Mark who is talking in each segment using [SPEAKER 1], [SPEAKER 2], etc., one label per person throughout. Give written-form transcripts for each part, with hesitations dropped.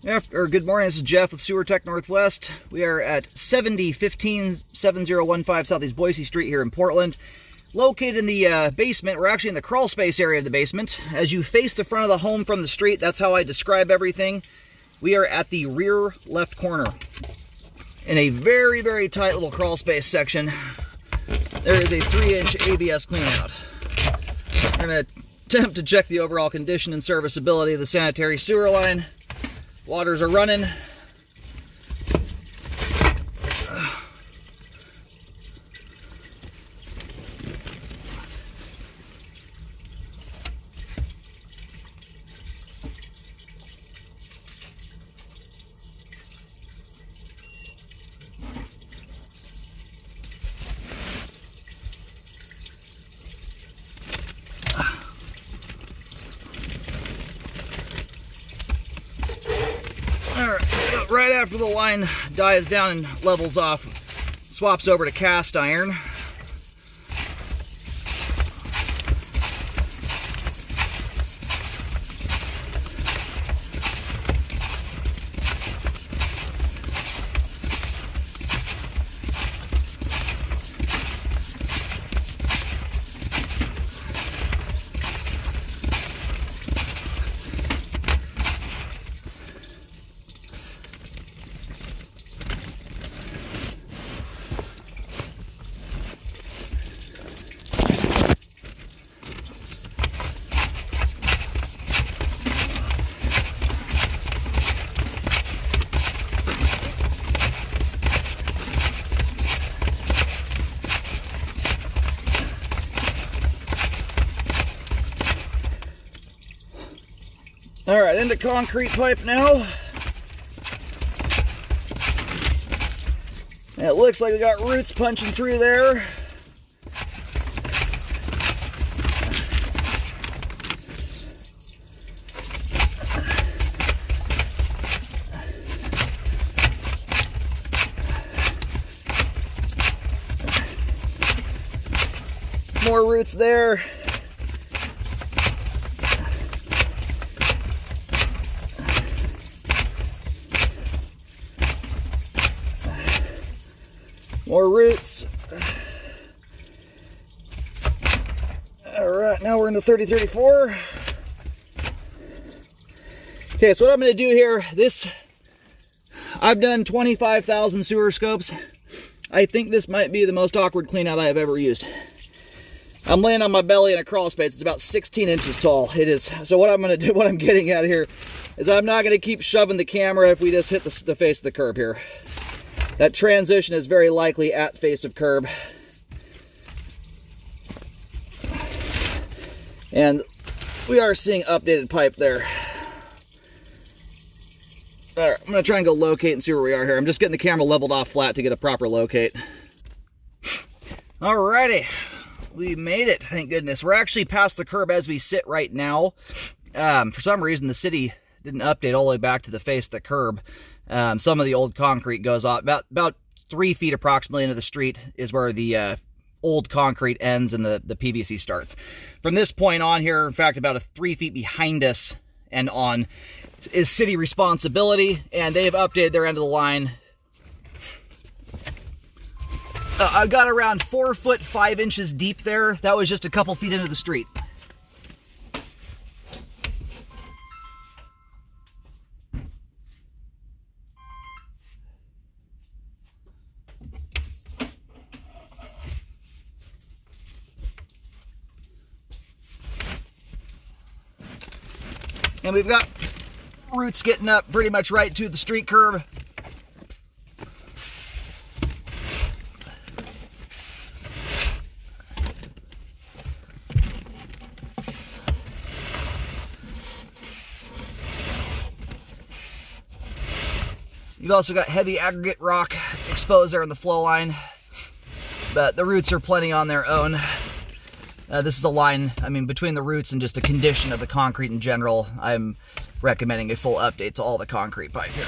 [SPEAKER 1] Good morning, this is Jeff with Sewer Tech Northwest. We are at 7015 Southeast Boise Street here in Portland. Located in the basement. We're actually in the crawl space area of the basement. As you face the front of the home from the street, that's how I describe everything. We are at the rear left corner in a very, very tight little crawl space section. There is a 3-inch ABS cleanout. We're going to attempt to check the overall condition and serviceability of the sanitary sewer line. Waters are running. Alright, so right after the line dies down and levels off, swaps over to cast iron. All right, into concrete pipe now. It looks like we got roots punching through there. More roots there. More roots. All right, now we're into 3034. Okay, so what I'm going to do here, I've done 25,000 sewer scopes. I think this might be the most awkward clean out I have ever used. I'm laying on my belly in a crawl space. It's about 16 inches tall. It is. So what I'm going to do, what I'm getting at here, is I'm not going to keep shoving the camera if we just hit the face of the curb here. That transition is very likely at face of curb. And we are seeing updated pipe there. All right, I'm gonna try and go locate and see where we are here. I'm just getting the camera leveled off flat to get a proper locate. Alrighty, we made it, thank goodness. We're actually past the curb as we sit right now. For some reason, the city didn't update all the way back to the face of the curb. Some of the old concrete goes off. About 3 feet approximately into the street is where the old concrete ends and the PVC starts. From this point on here, in fact, about 3 feet behind us and on is city responsibility, and they've updated their end of the line. I've got around 4 foot 5 inches deep there. That was just a couple feet into the street. And we've got roots getting up pretty much right to the street curb. You've also got heavy aggregate rock exposed there in the flow line, but the roots are plenty on their own. This is a line, I mean, between the roots and just the condition of the concrete in general, I'm recommending a full update to all the concrete pipe here.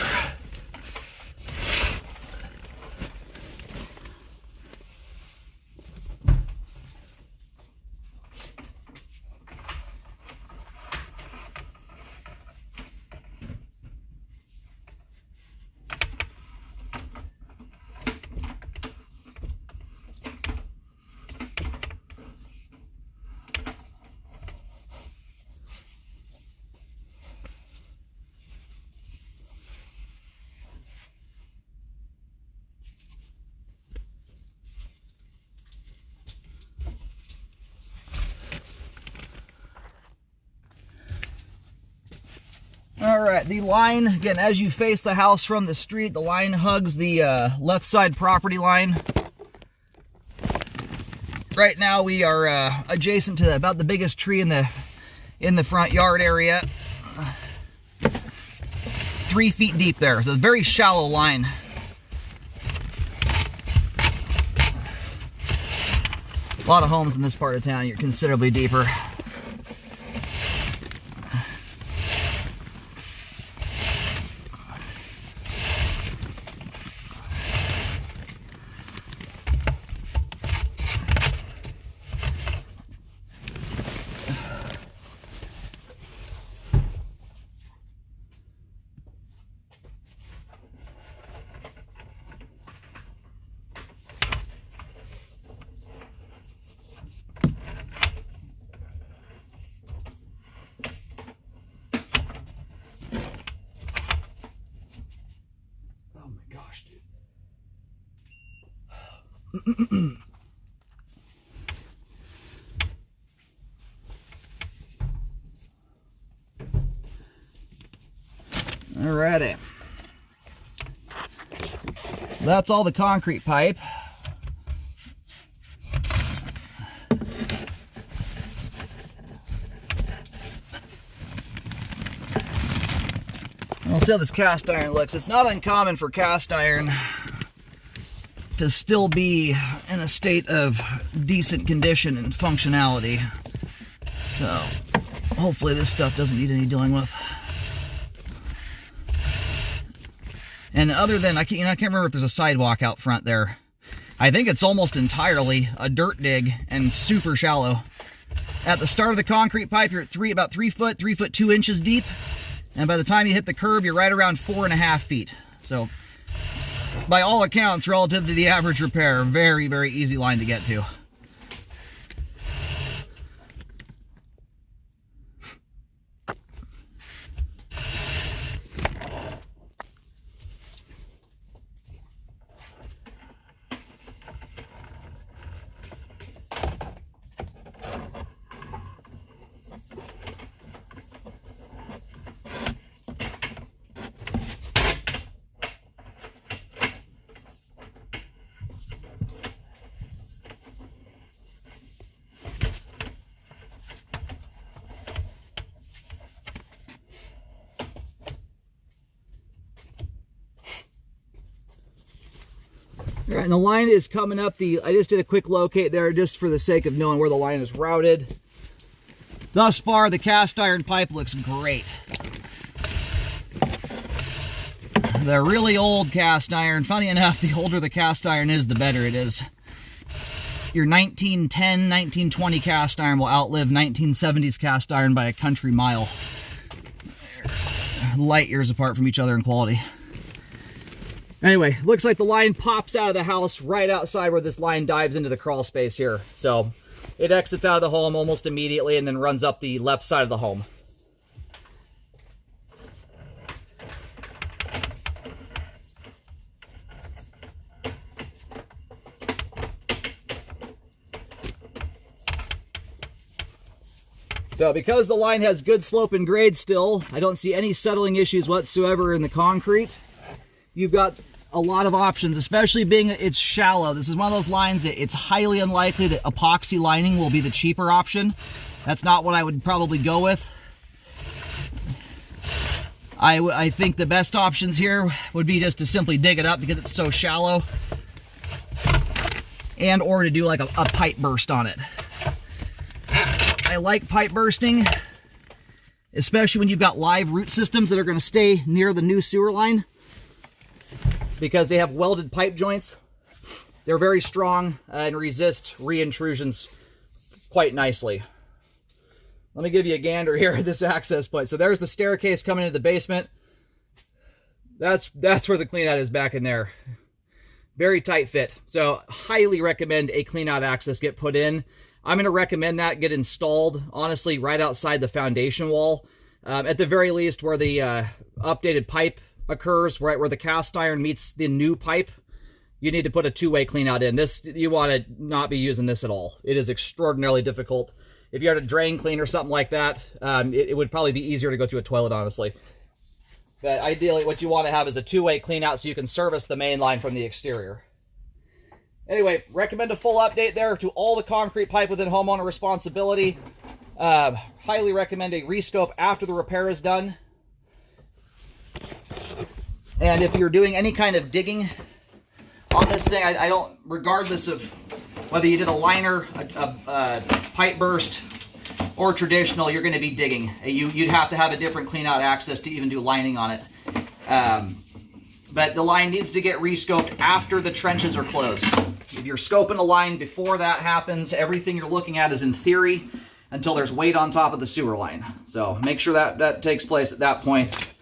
[SPEAKER 1] All right, the line, again, as you face the house from the street, the line hugs the left side property line. Right now we are adjacent to about the biggest tree in the front yard area. 3 feet deep there, so a very shallow line. A lot of homes in this part of town, you're considerably deeper. Alrighty. That's all the concrete pipe. We'll see how this cast iron looks. It's not uncommon for cast iron to still be in a state of decent condition and functionality. So hopefully this stuff doesn't need any dealing with. And other than, I can't remember if there's a sidewalk out front there. I think it's almost entirely a dirt dig and super shallow. At the start of the concrete pipe, you're at about 3 foot 2 inches deep. And by the time you hit the curb, you're right around 4.5 feet. So by all accounts, relative to the average repair, very, very easy line to get to. All right, and the line is coming up. I just did a quick locate there just for the sake of knowing where the line is routed. Thus far, the cast iron pipe looks great. The really old cast iron, funny enough, the older the cast iron is, the better it is. Your 1910, 1920 cast iron will outlive 1970s cast iron by a country mile. They're light years apart from each other in quality. Anyway, looks like the line pops out of the house right outside where this line dives into the crawl space here. So it exits out of the home almost immediately and then runs up the left side of the home. So because the line has good slope and grade still, I don't see any settling issues whatsoever in the concrete. You've got a lot of options, especially being it's shallow. This is one of those lines that it's highly unlikely that epoxy lining will be the cheaper option. That's not what I would probably go with. I think the best options here would be just to simply dig it up because it's so shallow, and or to do like a pipe burst on it. I like pipe bursting, especially when you've got live root systems that are going to stay near the new sewer line, because they have welded pipe joints. They're very strong and resist re-intrusions quite nicely. Let me give you a gander here at this access point. So there's the staircase coming into the basement. That's where the cleanout is, back in there. Very tight fit. So highly recommend a cleanout access get put in. I'm going to recommend that get installed, honestly, right outside the foundation wall. At the very least, where the updated pipe occurs, right where the cast iron meets the new pipe, you need to put a two-way cleanout in. This, you want to not be using this at all. It is extraordinarily difficult. If you had a drain clean or something like that, it would probably be easier to go through a toilet, honestly. But ideally, what you want to have is a two-way clean out so you can service the main line from the exterior. Anyway, recommend a full update there to all the concrete pipe within homeowner responsibility. Highly recommend a rescope after the repair is done. And if you're doing any kind of digging on this thing, I don't, regardless of whether you did a liner, a pipe burst, or traditional, you're going to be digging. You'd have to have a different clean out access to even do lining on it. But the line needs to get rescoped after the trenches are closed. If you're scoping a line before that happens, everything you're looking at is in theory until there's weight on top of the sewer line. So make sure that takes place at that point.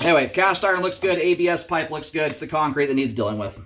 [SPEAKER 1] Anyway, cast iron looks good, ABS pipe looks good. It's the concrete that needs dealing with.